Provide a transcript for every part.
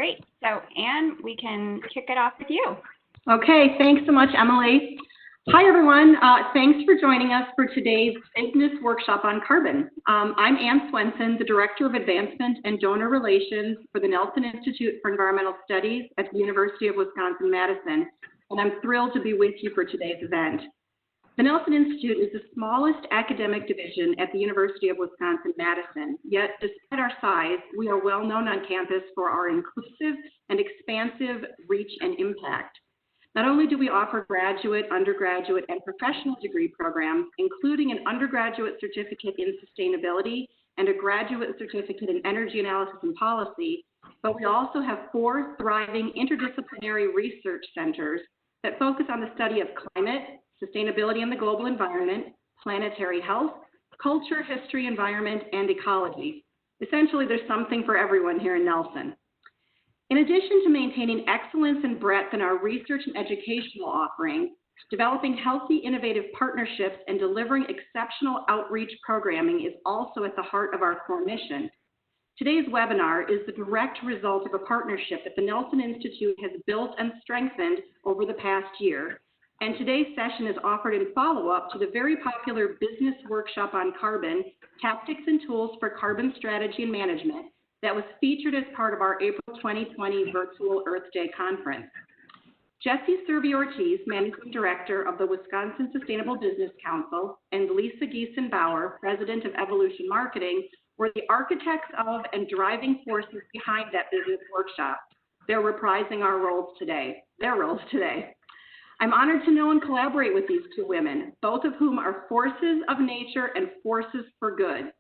Great. So, Anne, we can kick it off with you. Okay, thanks so much, Emily. Hi, everyone. Thanks for joining us for today's business workshop on carbon. I'm Anne Swenson, the Director of Advancement and Donor Relations for the Nelson Institute for Environmental Studies at the University of Wisconsin-Madison, and I'm thrilled to be with you for today's event. The Nelson Institute is the smallest academic division at the University of Wisconsin-Madison, yet despite our size, we are well known on campus for our inclusive and expansive reach and impact. Not only do we offer graduate, undergraduate, and professional degree programs, including an undergraduate certificate in sustainability and a graduate certificate in energy analysis and policy, but we also have 4 thriving interdisciplinary research centers that focus on the study of climate, sustainability in the global environment, planetary health, culture, history, environment, and ecology. Essentially, there's something for everyone here in Nelson. In addition to maintaining excellence and breadth in our research and educational offerings, developing healthy, innovative partnerships and delivering exceptional outreach programming is also at the heart of our core mission. Today's webinar is the direct result of a partnership that the Nelson Institute has built and strengthened over the past year. And today's session is offered in follow-up to the very popular business workshop on carbon, Tactics and Tools for Carbon Strategy and Management, that was featured as part of our April 2020 Virtual Earth Day Conference. Jessie Servi-Ortiz, Managing Director of the Wisconsin Sustainable Business Council, and Lisa Giesenbauer, President of Evolution Marketing, were the architects of and driving forces behind that business workshop. They're reprising their roles today. I'm honored to know and collaborate with these 2 women, both of whom are forces of nature and forces for good.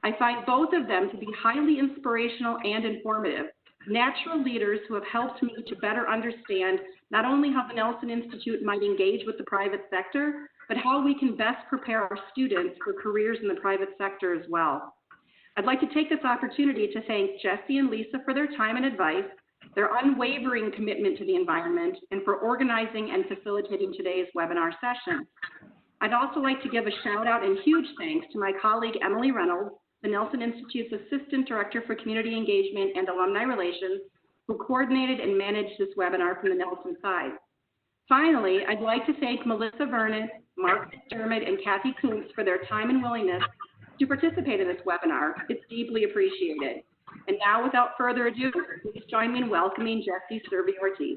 I find both of them to be highly inspirational and informative, natural leaders who have helped me to better understand not only how the Nelson Institute might engage with the private sector, but how we can best prepare our students for careers in the private sector as well. I'd like to take this opportunity to thank Jessie and Lisa for their time and advice, their unwavering commitment to the environment, and for organizing and facilitating today's webinar session. I'd also like to give a shout out and huge thanks to my colleague Emily Reynolds, the Nelson Institute's Assistant Director for Community Engagement and Alumni Relations, who coordinated and managed this webinar from the Nelson side. Finally, I'd like to thank Melissa Vernon, Mark McDermott, and Kathy Kuntz for their time and willingness to participate in this webinar. It's deeply appreciated. And now, without further ado, please join me in welcoming Jessie Servi-Ortiz.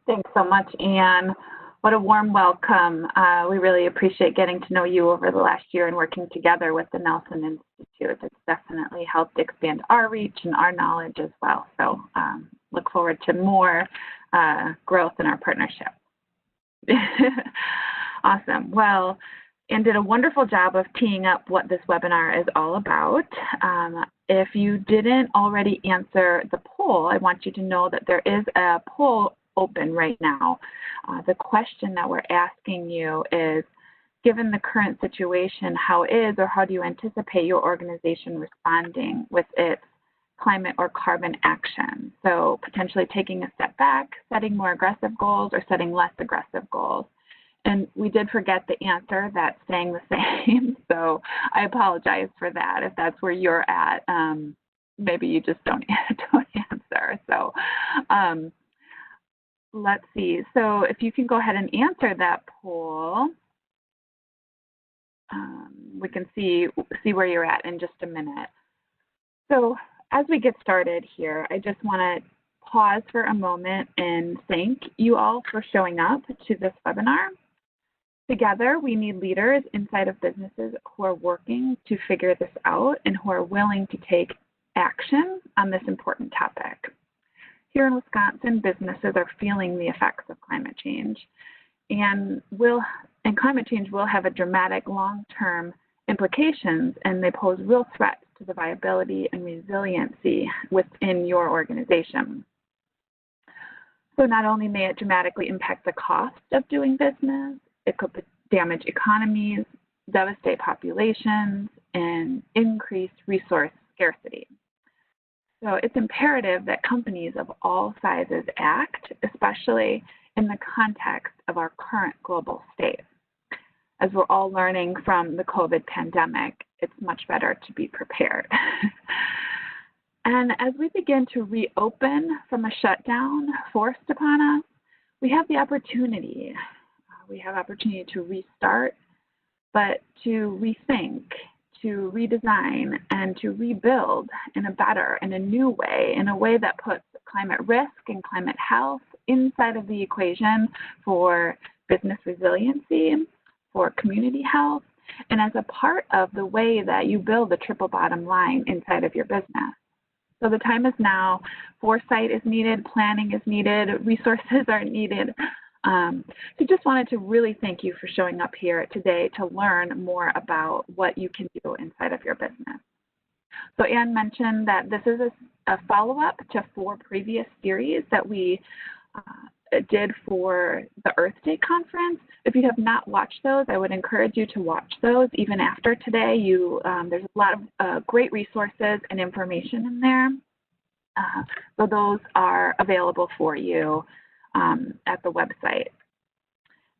Thanks so much, Anne. What a warm welcome. We really appreciate getting to know you over the last year and working together with the Nelson Institute. It's definitely helped expand our reach and our knowledge as well. So look forward to more growth in our partnership. Awesome. Well, Anne did a wonderful job of teeing up what this webinar is all about. If you didn't already answer the poll, I want you to know that there is a poll open right now. The question that we're asking you is, given the current situation, how is or how do you anticipate your organization responding with its climate or carbon action? So potentially taking a step back, setting more aggressive goals, or setting less aggressive goals. And we did forget the answer, that's staying the same. So I apologize for that. If that's where you're at, maybe you just don't answer. So let's see. So if you can go ahead and answer that poll, we can see where you're at in just a minute. So as we get started here, I just want to pause for a moment and thank you all for showing up to this webinar. Together, we need leaders inside of businesses who are working to figure this out and who are willing to take action on this important topic. Here in Wisconsin, businesses are feeling the effects of climate change, and climate change will have a dramatic long-term implications, and they pose real threats to the viability and resiliency within your organization. So not only may it dramatically impact the cost of doing business, it could damage economies, devastate populations, and increase resource scarcity. So it's imperative that companies of all sizes act, especially in the context of our current global state. As we're all learning from the COVID pandemic, it's much better to be prepared. And as we begin to reopen from a shutdown forced upon us, we have the opportunity. We have opportunity to restart, but to rethink, to redesign, and to rebuild in a better, in a new way, in a way that puts climate risk and climate health inside of the equation for business resiliency, for community health, and as a part of the way that you build the triple bottom line inside of your business. So the time is now. Foresight is needed, planning is needed, resources are needed. So just wanted to really thank you for showing up here today to learn more about what you can do inside of your business. So Anne mentioned that this is a follow-up to 4 previous series that we did for the Earth Day conference. If you have not watched those, I would encourage you to watch those even after today. There's a lot of great resources and information in there. So those are available for you at the website.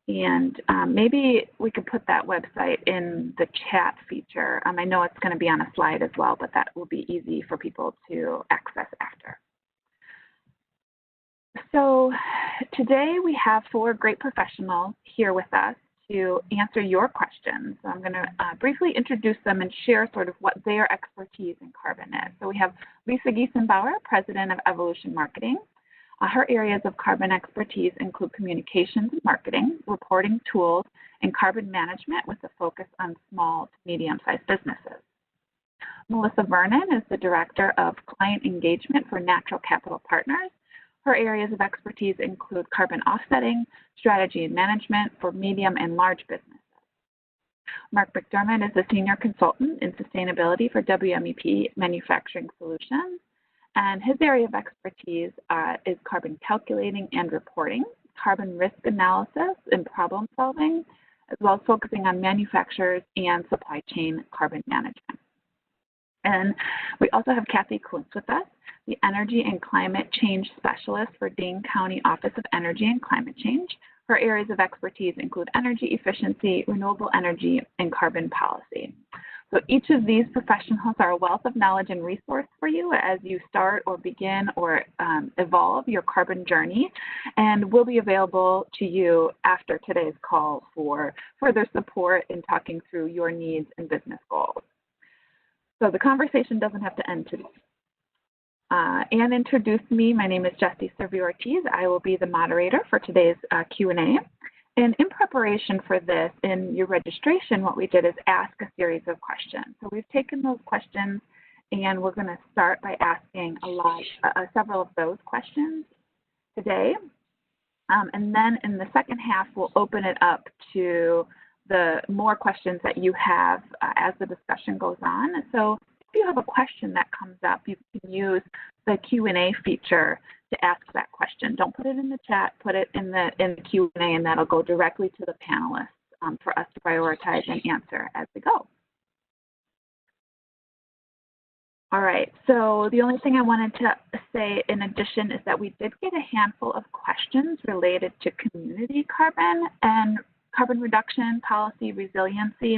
And maybe we could put that website in the chat feature. I know it's going to be on a slide as well, but that will be easy for people to access after. So today we have 4 great professionals here with us to answer your questions. So I'm going to briefly introduce them and share sort of what their expertise in carbon is. So we have Lisa Giesenbauer, President of Evolution Marketing. Her areas of carbon expertise include communications and marketing, reporting tools, and carbon management with a focus on small to medium-sized businesses. Melissa Vernon is the Director of Client Engagement for Natural Capital Partners. Her areas of expertise include carbon offsetting, strategy and management for medium and large businesses. Mark McDermott is a Senior Consultant in Sustainability for WMEP Manufacturing Solutions. And his area of expertise is carbon calculating and reporting, carbon risk analysis and problem solving, as well as focusing on manufacturers and supply chain carbon management. And we also have Kathy Kuntz with us, the Energy and Climate Change Specialist for Dane County Office of Energy and Climate Change. Her areas of expertise include energy efficiency, renewable energy, and carbon policy. So each of these professionals are a wealth of knowledge and resource for you as you start or begin or evolve your carbon journey, and will be available to you after today's call for further support in talking through your needs and business goals. So the conversation doesn't have to end today. Anne introduced me. My name is Jessie Servi-Ortiz. I will be the moderator for today's Q&A. And in preparation for this, in your registration, what we did is ask a series of questions. So we've taken those questions, and we're going to start by asking several of those questions today. And then in the second half, we'll open it up to the more questions that you have as the discussion goes on. So if you have a question that comes up, you can use the Q&A feature to ask that question. Don't put it in the chat, put it in the Q&A, and that'll go directly to the panelists for us to prioritize and answer as we go. All right, so the only thing I wanted to say in addition is that we did get a handful of questions related to community carbon and carbon reduction, policy, resiliency.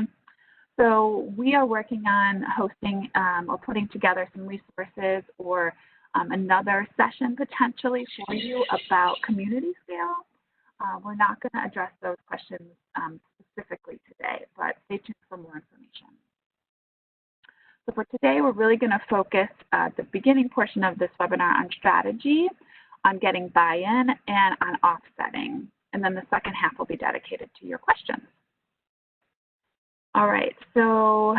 So we are working on hosting or putting together some resources or another session potentially for you about community scale. We're not going to address those questions specifically today, but stay tuned for more information. So for today, we're really going to focus the beginning portion of this webinar on strategy, on getting buy-in, and on offsetting. And then the second half will be dedicated to your questions. All right, so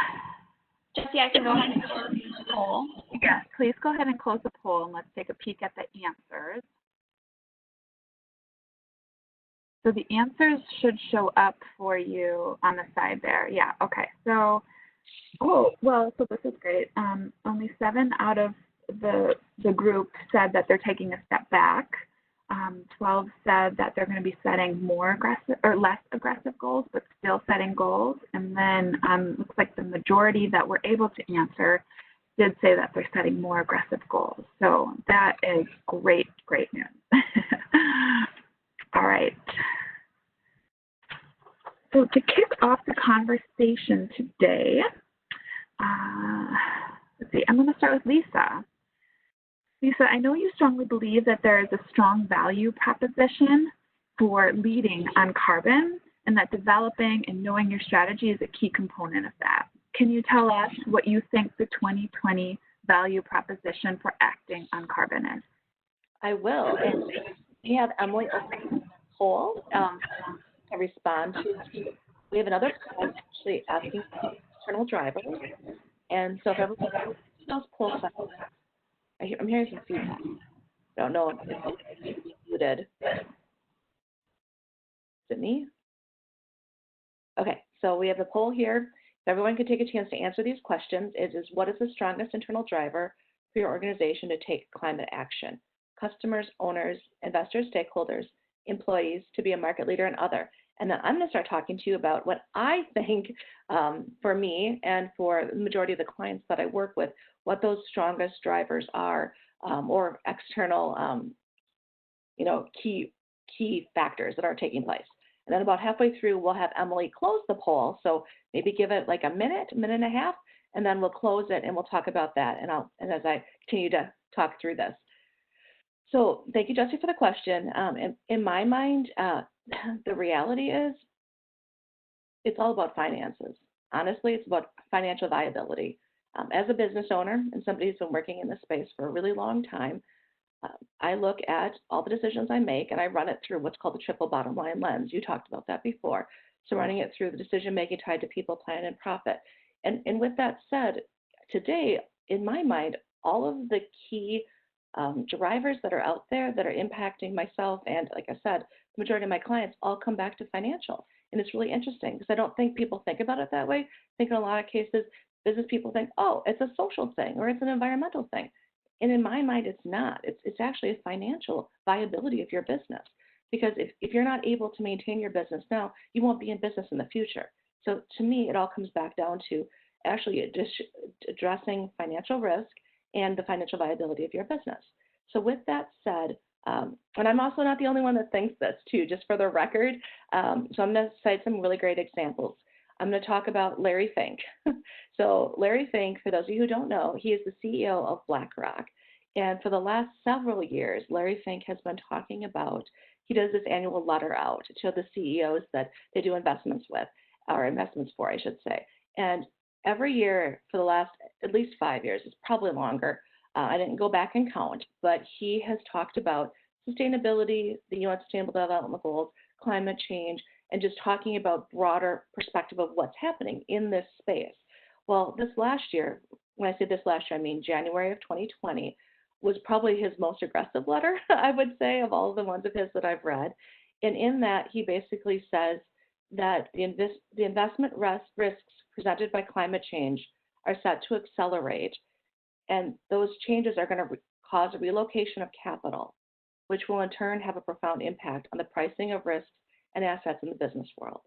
Jessie, I can go ahead and close the poll. yes, please go ahead and close the poll, and let's take a peek at the answers. So the answers should show up for you on the side there. Yeah, okay. So, so this is great. Only 7 out of the group said that they're taking a step back. 12 said that they're going to be setting more aggressive or less aggressive goals, but still setting goals. And then looks like the majority that were able to answer did say that they're setting more aggressive goals. So that is great, great news. All right. So to kick off the conversation today, let's see, I'm going to start with Lisa. Lisa, I know you strongly believe that there is a strong value proposition for leading on carbon and that developing and knowing your strategy is a key component of that. Can you tell us what you think the 2020 value proposition for acting on carbon is? I will. And we have Emily open the poll to respond to. We have another poll actually asking for external drivers. And so if everyone those poll sides, I'm hearing some feedback. I don't know if it's muted. Is it me? Okay, so we have the poll here. If everyone could take a chance to answer these questions, is what is the strongest internal driver for your organization to take climate action? Customers, owners, investors, stakeholders, employees, to be a market leader, and other. And then I'm going to start talking to you about what I think for me and for the majority of the clients that I work with, what those strongest drivers are, or external, key factors that are taking place. And then about halfway through, we'll have Emily close the poll. So maybe give it like a minute and a half, and then we'll close it and we'll talk about that. And as I continue to talk through this. So thank you, Jesse, for the question. In my mind, the reality is it's all about finances. Honestly, it's about financial viability. As a business owner and somebody who's been working in this space for a really long time, I look at all the decisions I make and I run it through what's called the triple bottom line lens. You talked about that before. So running it through the decision making tied to people, planet, and profit. And with that said, today, in my mind, all of the key drivers that are out there that are impacting myself and, like I said, the majority of my clients all come back to financial. And it's really interesting because I don't think people think about it that way. I think in a lot of cases, business people think, oh, it's a social thing or it's an environmental thing. And in my mind, it's not. It's actually a financial viability of your business. Because if you're not able to maintain your business now, you won't be in business in the future. So to me, it all comes back down to actually addressing financial risk and the financial viability of your business. So with that said, and I'm also not the only one that thinks this too, just for the record. So I'm going to cite some really great examples. I'm going to talk about Larry Fink. So Larry Fink, for those of you who don't know, he is the CEO of BlackRock. And for the last several years, Larry Fink has been talking about, he does this annual letter out to the CEOs that they do investments with, or investments for, I should say. And every year for the last at least 5 years, it's probably longer, I didn't go back and count, but he has talked about sustainability, the UN Sustainable Development Goals, climate change, and just talking about broader perspective of what's happening in this space. Well, this last year, when I say this last year, I mean January of 2020, was probably his most aggressive letter, I would say, of all of the ones of his that I've read. And in that, he basically says that the investment risks presented by climate change are set to accelerate, and those changes are going to cause a relocation of capital, which will in turn have a profound impact on the pricing of risks and assets in the business world.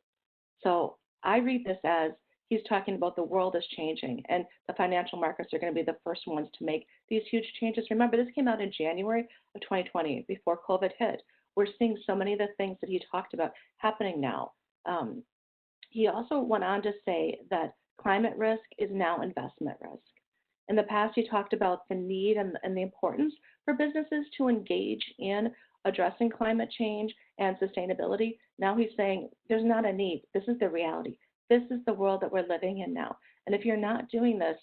So I read this as he's talking about the world is changing and the financial markets are going to be the first ones to make these huge changes. Remember, this came out in January of 2020 before COVID hit. We're seeing so many of the things that he talked about happening now. He also went on to say that climate risk is now investment risk. In the past, he talked about the need and the importance for businesses to engage in addressing climate change and sustainability. Now he's saying there's not a need. This is the reality. This is the world that we're living in now. And if you're not doing this,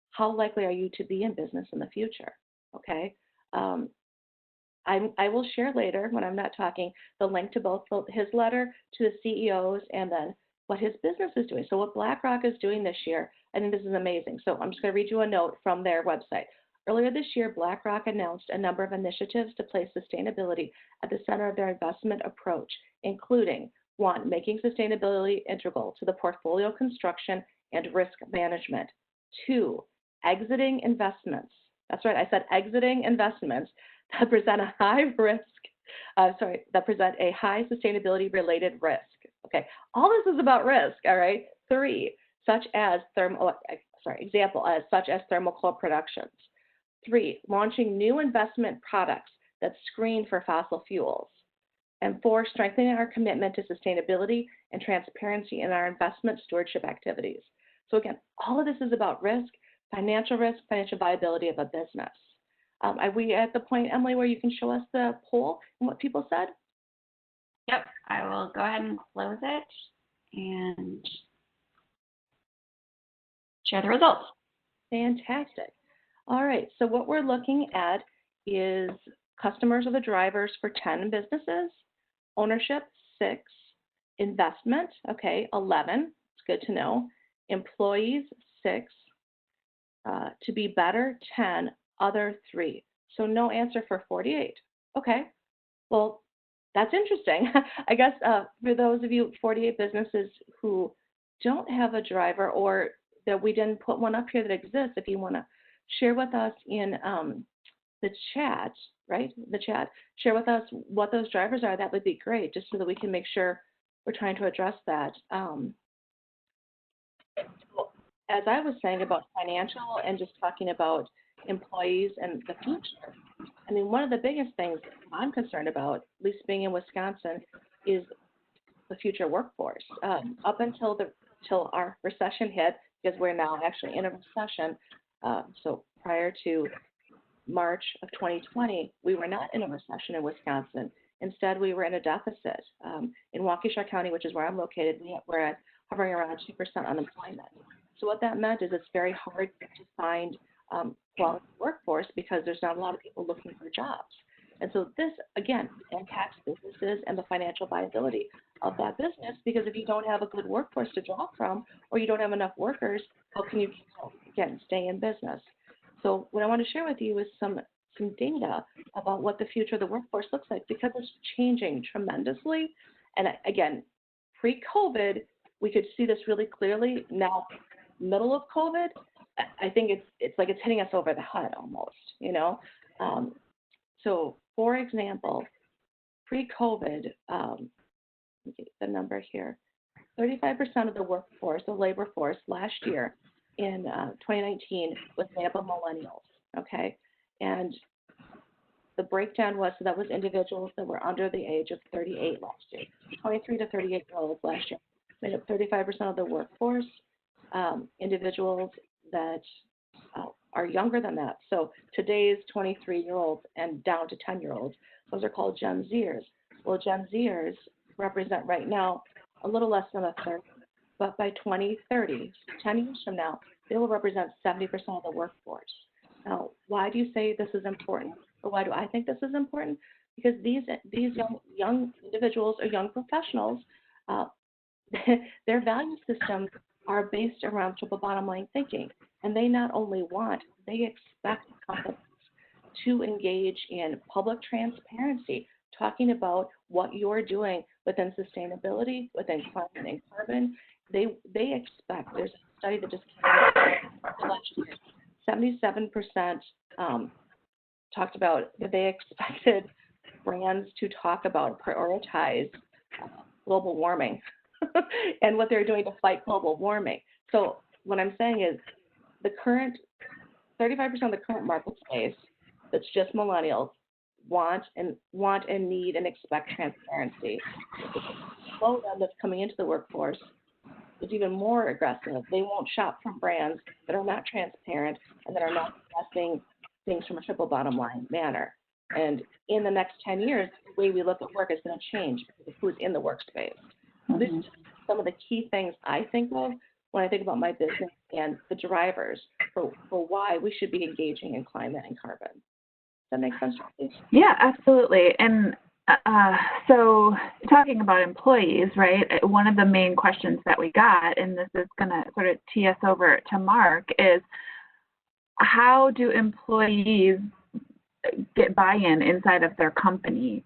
how likely are you to be in business in the future? Okay. I will share later when I'm not talking the link to both his letter to the CEOs and then what his business is doing. So what BlackRock is doing this year, I think this is amazing. So I'm just going to read you a note from their website. Earlier this year, BlackRock announced a number of initiatives to place sustainability at the center of their investment approach, including 1, making sustainability integral to the portfolio construction and risk management. 2, exiting investments. That's right, I said exiting investments that present a high risk, that present a high sustainability related risk. Okay, all this is about risk, all right? 3, such as thermocoal productions. 3, launching new investment products that screen for fossil fuels. And 4, strengthening our commitment to sustainability and transparency in our investment stewardship activities. So again, all of this is about risk, financial viability of a business. Are we at the point, Emily, where you can show us the poll and what people said? Yep, I will go ahead and close it and share the results. Fantastic. All right, so what we're looking at is customers are the drivers for 10 businesses, ownership 6, investment, okay, 11, it's good to know, employees 6, to be better 10, other 3. So no answer for 48. Okay, well, that's interesting. I guess for those of you 48 businesses who don't have a driver or that we didn't put one up here that exists, if you want to share with us in the chat, right? The chat, share with us what those drivers are. That would be great, just so that we can make sure we're trying to address that. As I was saying about financial and just talking about employees and the future, I mean, one of the biggest things I'm concerned about, at least being in Wisconsin, is the future workforce. Up until our recession hit, because we're now actually in a recession, so prior to March of 2020, we were not in a recession in Wisconsin. Instead, we were in a deficit. In Waukesha County, which is where I'm located, we're hovering around 2% unemployment. So what that meant is it's very hard to find quality workforce because there's not a lot of people looking for jobs. And so this, again, impacts businesses and the financial viability of that business, because if you don't have a good workforce to draw from, or you don't have enough workers, how can you, again, stay in business? So what I want to share with you is some data about what the future of the workforce looks like, because it's changing tremendously. And again, pre-COVID, we could see this really clearly. Now, middle of COVID, I think it's like it's hitting us over the head almost, you know? So for example, pre-COVID, the number here, 35% of the workforce, the labor force last year in 2019 was made up of millennials, okay? And the breakdown was, so that was individuals that were under the age of 38 last year. 23 to 38-year-olds last year made up 35% of the workforce. Individuals that are younger than that. So today's 23-year-olds and down to 10-year-olds, those are called Gen Zers. Well, Gen Zers represent right now a little less than a third, but by 2030, 10 years from now, they will represent 70% of the workforce. Now, why do you say this is important? Or why do I think this is important? Because these young individuals or young professionals, their value systems are based around triple bottom line thinking. And they not only want, they expect companies to engage in public transparency, talking about what you're doing within sustainability, within climate and carbon. They expect, there's a study that just came out last year, 77% talked about that they expected brands to talk about, prioritize global warming and what they're doing to fight global warming. So what I'm saying is the current 35% of the current market space that's just millennials want and need and expect transparency. The slowdown that's coming into the workforce is even more aggressive. They won't shop from brands that are not transparent and that are not assessing things from a triple bottom line manner. And in the next 10 years, the way we look at work is going to change because of who's in the workspace. Mm-hmm. This is some of the key things I think of when I think about my business and the drivers for why we should be engaging in climate and carbon. Does that make sense, Tracy? Yeah, absolutely. And so talking about employees, right, one of the main questions that we got, and this is going to sort of tee us over to Mark, is how do employees get buy-in inside of their company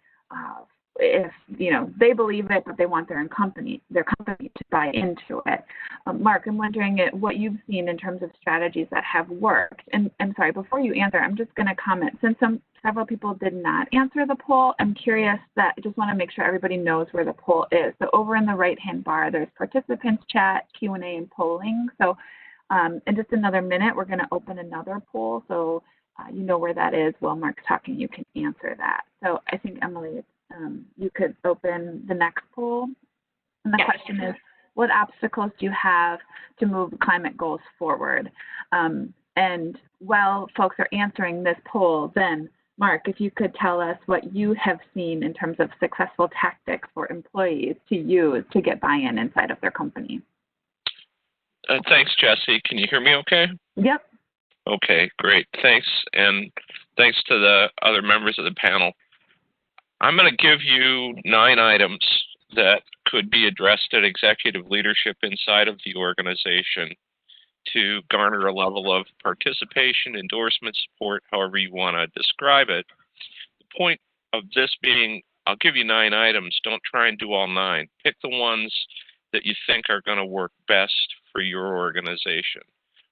if, you know, they believe it, but they want their company to buy into it. Mark, I'm wondering what you've seen in terms of strategies that have worked. And I'm sorry, before you answer, I'm just going to comment. Since several people did not answer the poll, I'm curious that I just want to make sure everybody knows where the poll is. So over in the right-hand bar, there's participants chat, Q&A, and polling. So in just another minute, we're going to open another poll. So you know where that is. While Mark's talking, you can answer that. So I think, Emily, you could open the next poll. And the question is, what obstacles do you have to move climate goals forward? And while folks are answering this poll, then Mark, if you could tell us what you have seen in terms of successful tactics for employees to use to get buy-in inside of their company. Thanks, Jesse. Can you hear me okay? Yep. Okay, great. Thanks, and thanks to the other members of the panel. I'm going to give you 9 items that could be addressed at executive leadership inside of the organization to garner a level of participation, endorsement, support, however you want to describe it. The point of this being, I'll give you 9 items. Don't try and do all 9. Pick the ones that you think are going to work best for your organization.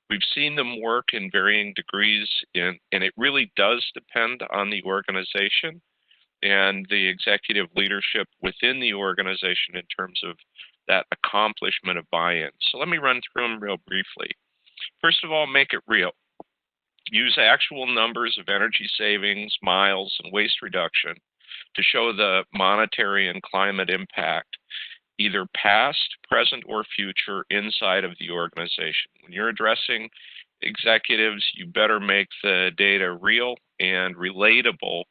We've seen them work in varying degrees, and it really does depend on the organization and the executive leadership within the organization in terms of that accomplishment of buy-in. So let me run through them real briefly. First of all, make it real. Use actual numbers of energy savings, miles, and waste reduction to show the monetary and climate impact, either past, present, or future inside of the organization. When you're addressing executives, you better make the data real and relatable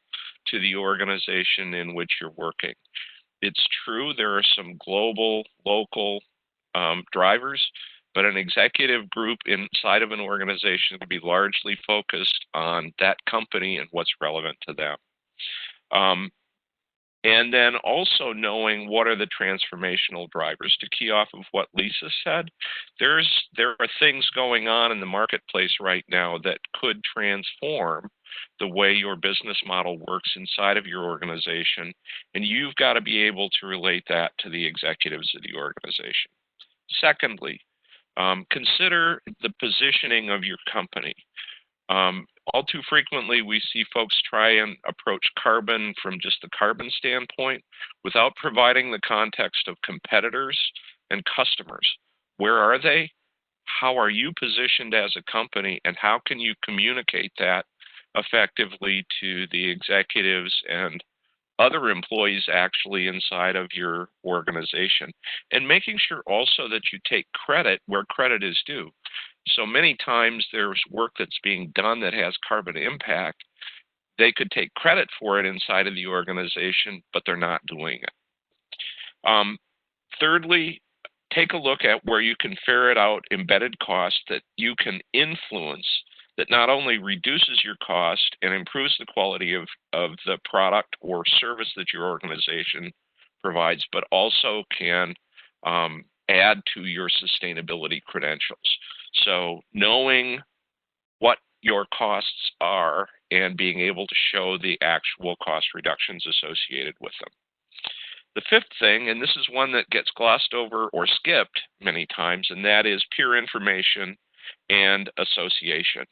to the organization in which you're working. It's true there are some global, local drivers, but an executive group inside of an organization can be largely focused on that company and what's relevant to them. And then also knowing what are the transformational drivers. To key off of what Lisa said, there are things going on in the marketplace right now that could transform the way your business model works inside of your organization, and you've got to be able to relate that to the executives of the organization. Secondly, consider the positioning of your company. All too frequently, we see folks try and approach carbon from just the carbon standpoint without providing the context of competitors and customers. Where are they? How are you positioned as a company, and how can you communicate that effectively to the executives and other employees actually inside of your organization? And making sure also that you take credit where credit is due. So many times there's work that's being done that has carbon impact. They could take credit for it inside of the organization, but they're not doing it. Thirdly, take a look at where you can ferret out embedded costs that you can influence that not only reduces your cost and improves the quality of the product or service that your organization provides, but also can add to your sustainability credentials. So knowing what your costs are and being able to show the actual cost reductions associated with them. The fifth thing, and this is one that gets glossed over or skipped many times, and that is peer information and association.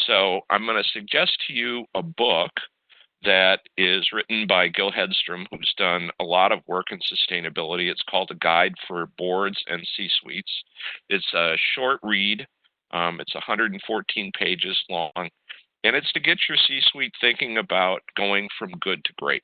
So I'm going to suggest to you a book that is written by Gil Hedstrom, who's done a lot of work in sustainability. It's called A Guide for Boards and C-Suites. It's a short read. It's 114 pages long, and it's to get your C-suite thinking about going from good to great.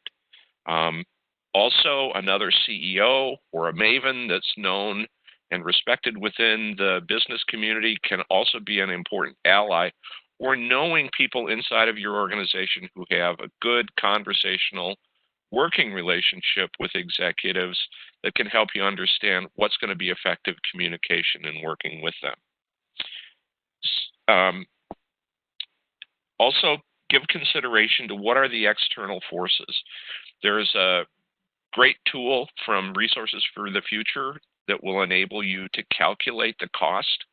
Also, another CEO or a maven that's known and respected within the business community can also be an important ally, or knowing people inside of your organization who have a good conversational working relationship with executives that can help you understand what's going to be effective communication and working with them. Also, give consideration to what are the external forces. There's a great tool from Resources for the Future that will enable you to calculate the cost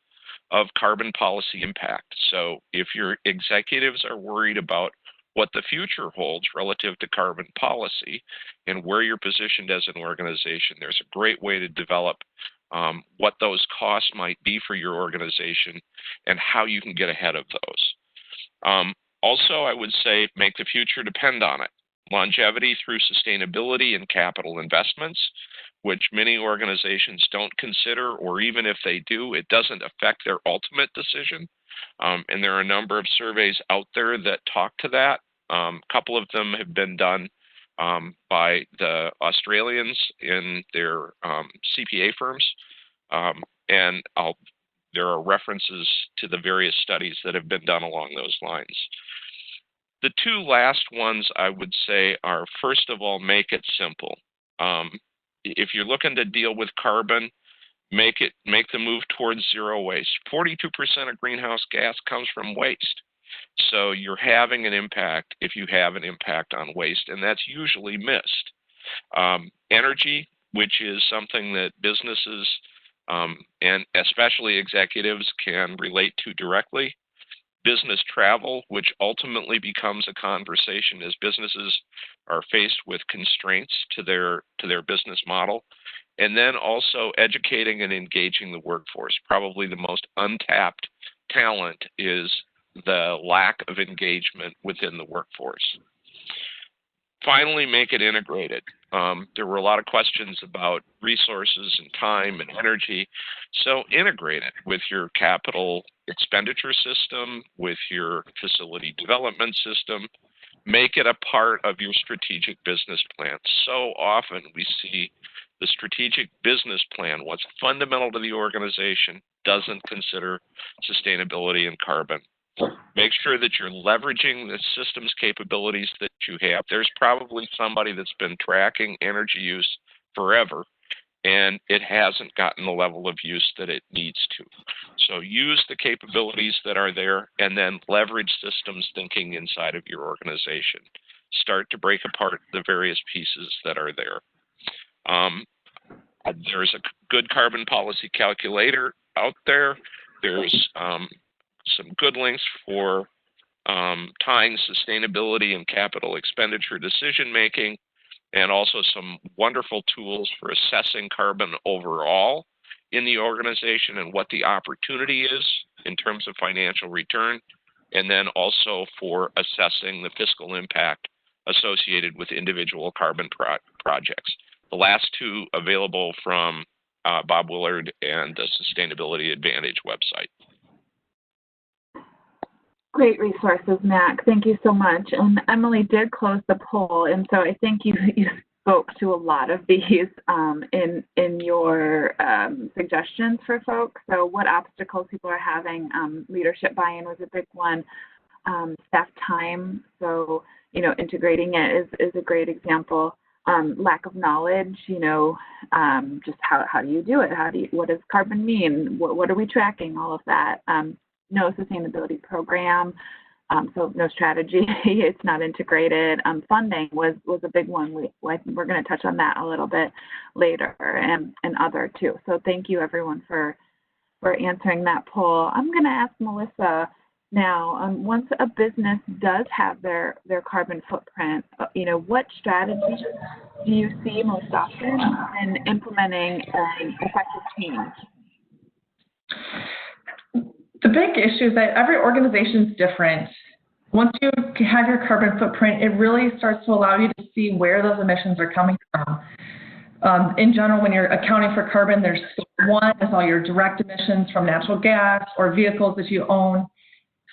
of carbon policy impact. So if your executives are worried about what the future holds relative to carbon policy and where you're positioned as an organization, there's a great way to develop what those costs might be for your organization and how you can get ahead of those. Also, I would say make the future depend on it. Longevity through sustainability and capital investments, which many organizations don't consider, or even if they do, it doesn't affect their ultimate decision. And there are a number of surveys out there that talk to that. A couple of them have been done by the Australians in their CPA firms. And I'll There are references to the various studies that have been done along those lines. The two last ones I would say are, first of all, make it simple. If you're looking to deal with carbon, make the move towards zero waste. 42% of greenhouse gas comes from waste. So you're having an impact if you have an impact on waste, and that's usually missed. Energy, which is something that businesses and especially executives can relate to directly. Business travel, which ultimately becomes a conversation as businesses are faced with constraints to their business model. And then also educating and engaging the workforce. Probably the most untapped talent is the lack of engagement within the workforce. Finally, make it integrated. There were a lot of questions about resources and time and energy. So integrate it with your capital expenditure system, with your facility development system. Make it a part of your strategic business plan. So often we see the strategic business plan, what's fundamental to the organization, doesn't consider sustainability and carbon. Make sure that you're leveraging the system's capabilities that you have. There's probably somebody that's been tracking energy use forever, and it hasn't gotten the level of use that it needs to. So use the capabilities that are there, and then leverage systems thinking inside of your organization. Start to break apart the various pieces that are there. There's a good carbon policy calculator out there. There's some good links for tying sustainability and capital expenditure decision making, and also some wonderful tools for assessing carbon overall in the organization and what the opportunity is in terms of financial return, and then also for assessing the fiscal impact associated with individual carbon projects. The last two available from Bob Willard and the Sustainability Advantage website. Great resources, Mac. Thank you so much. And Emily did close the poll, and so I think you spoke to a lot of these in your suggestions for folks. So what obstacles people are having, leadership buy-in was a big one, staff time. So, integrating it is a great example. Lack of knowledge, just how do you do it? What does carbon mean? What are we tracking? All of that. No sustainability program, so no strategy. It's not integrated. Funding was a big one. We're going to touch on that a little bit later, and other too. So thank you everyone for answering that poll. I'm going to ask Melissa now. Once a business does have their carbon footprint, what strategies do you see most often in implementing an effective change? The big issue is that every organization is different. Once you have your carbon footprint, it really starts to allow you to see where those emissions are coming from. In general, when you're accounting for carbon, there's scope 1 is all your direct emissions from natural gas or vehicles that you own.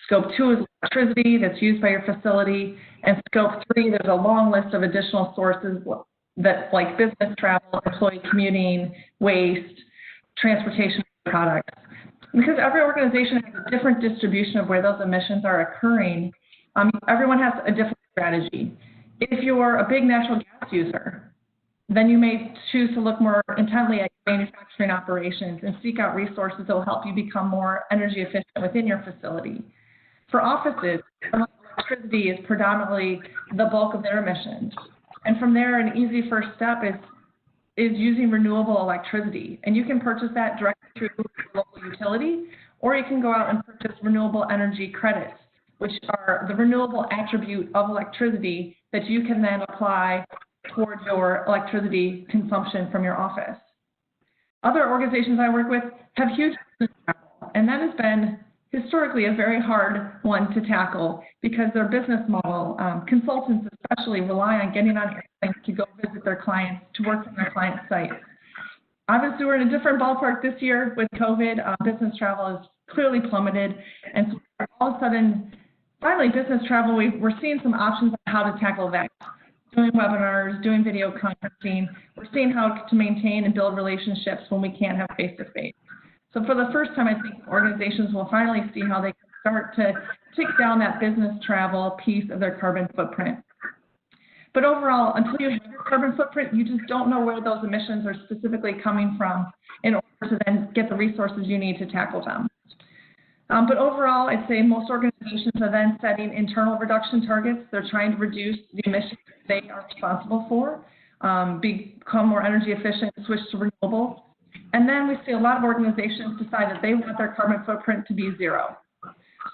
Scope 2 is electricity that's used by your facility. And scope 3, there's a long list of additional sources that like business travel, employee commuting, waste, transportation products. Because every organization has a different distribution of where those emissions are occurring, everyone has a different strategy. If you're a big natural gas user, then you may choose to look more intently at manufacturing operations and seek out resources that will help you become more energy efficient within your facility. For offices, electricity is predominantly the bulk of their emissions. And from there, an easy first step is using renewable electricity. And you can purchase that directly through your local utility, or you can go out and purchase renewable energy credits, which are the renewable attribute of electricity that you can then apply towards your electricity consumption from your office. Other organizations I work with have huge business travel, and that has been historically a very hard one to tackle because their business model, consultants especially, rely on getting on airplanes to go visit their clients, to work from their client sites. Obviously, we're in a different ballpark this year with COVID. Business travel has clearly plummeted, and so all of a sudden, finally, business travel, we're seeing some options on how to tackle that. Doing webinars, doing video conferencing. We're seeing how to maintain and build relationships when we can't have face-to-face. So for the first time, I think organizations will finally see how they can start to tick down that business travel piece of their carbon footprint. But overall, until you have your carbon footprint, you just don't know where those emissions are specifically coming from in order to then get the resources you need to tackle them. But overall, I'd say most organizations are then setting internal reduction targets. They're trying to reduce the emissions they are responsible for, become more energy efficient, switch to renewables. And then we see a lot of organizations decide that they want their carbon footprint to be zero.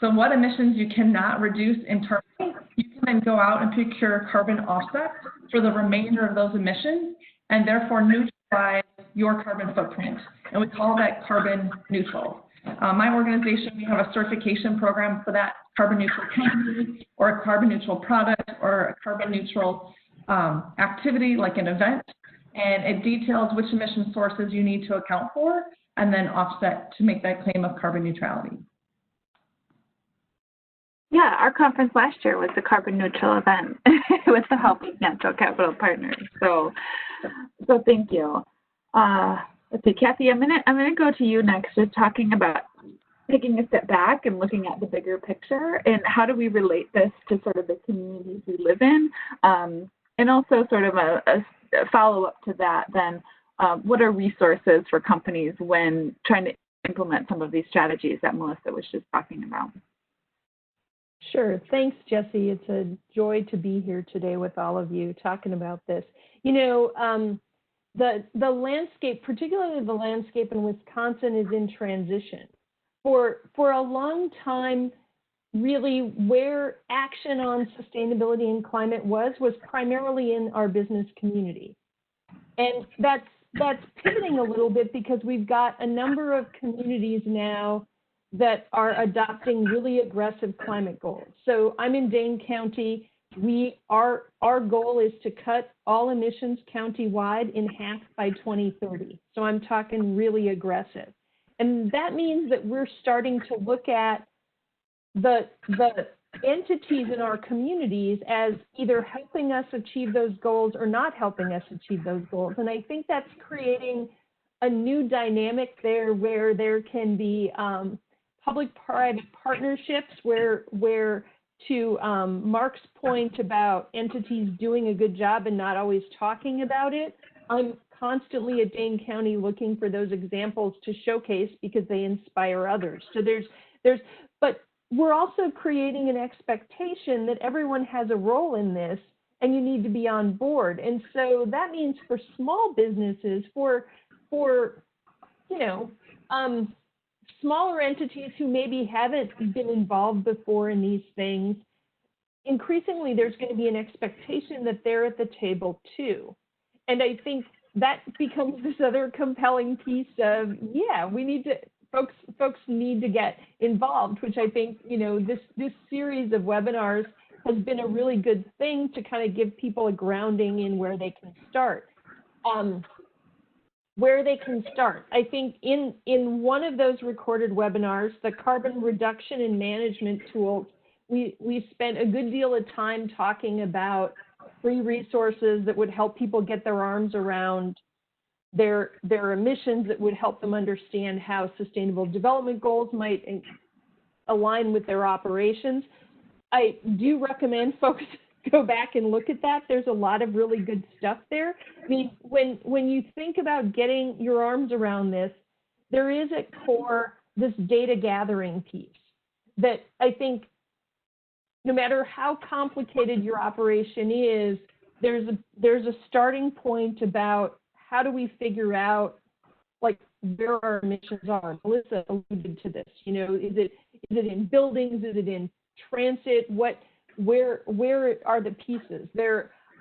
So what emissions you cannot reduce internally, you can then go out and procure carbon offsets for the remainder of those emissions and therefore neutralize your carbon footprint. And we call that carbon neutral. My organization, we have a certification program for that carbon neutral company or a carbon neutral product or a carbon neutral activity like an event. And it details which emission sources you need to account for and then offset to make that claim of carbon neutrality. Yeah, our conference last year was a carbon neutral event with the help of Natural Capital Partners. So thank you. Let's see, Kathy, I'm gonna go to you next, just talking about taking a step back and looking at the bigger picture and how do we relate this to sort of the communities we live in, and also sort of a follow-up to that. Then, what are resources for companies when trying to implement some of these strategies that Melissa was just talking about? Sure. Thanks, Jesse. It's a joy to be here today with all of you talking about this. You know, the landscape, particularly the landscape in Wisconsin, is in transition. For a long time, really where action on sustainability and climate was primarily in our business community. And that's pivoting a little bit because we've got a number of communities now that are adopting really aggressive climate goals. So I'm in Dane County. Our goal is to cut all emissions countywide in half by 2030. So I'm talking really aggressive. And that means that we're starting to look at the entities in our communities as either helping us achieve those goals or not helping us achieve those goals. And I think that's creating a new dynamic there where there can be public-private partnerships where to Mark's point about entities doing a good job and not always talking about it, I'm constantly at Dane County looking for those examples to showcase because they inspire others. So but we're also creating an expectation that everyone has a role in this and you need to be on board. And so that means for small businesses, for you know, smaller entities who maybe haven't been involved before in these things, increasingly there's going to be an expectation that they're at the table too. And I think that becomes this other compelling piece of, yeah, we need to, folks need to get involved, which I think, you know, this series of webinars has been a really good thing to kind of give people a grounding in where they can start. I think in one of those recorded webinars, the carbon reduction and management tools, we spent a good deal of time talking about free resources that would help people get their arms around their emissions, that would help them understand how sustainable development goals might align with their operations. I do recommend folks go back and look at that. There's a lot of really good stuff there. I mean, when you think about getting your arms around this, there is at core this data gathering piece that I think no matter how complicated your operation is, there's a starting point about how do we figure out like where our emissions are. Melissa alluded to this. You know, is it in buildings? Is it in transit? Where are the pieces?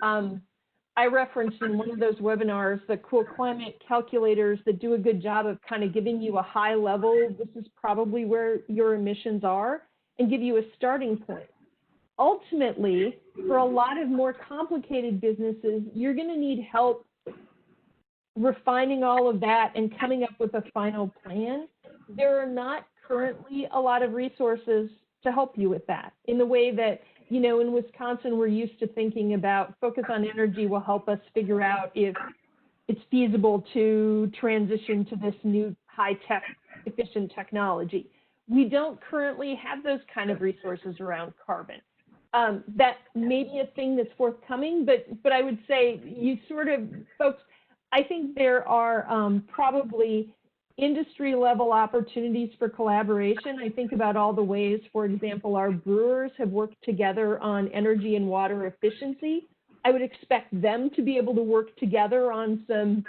I referenced in one of those webinars the cool climate calculators that do a good job of kind of giving you a high level, this is probably where your emissions are, and give you a starting point. Ultimately, for a lot of more complicated businesses, you're going to need help refining all of that and coming up with a final plan. There are not currently a lot of resources to help you with that in the way that, you know, in Wisconsin, we're used to thinking about Focus on Energy will help us figure out if it's feasible to transition to this new high-tech efficient technology. We don't currently have those kind of resources around carbon. That may be a thing that's forthcoming, but I would say you sort of, folks, I think there are probably industry level opportunities for collaboration. I think about all the ways, for example, our brewers have worked together on energy and water efficiency. I would expect them to be able to work together on some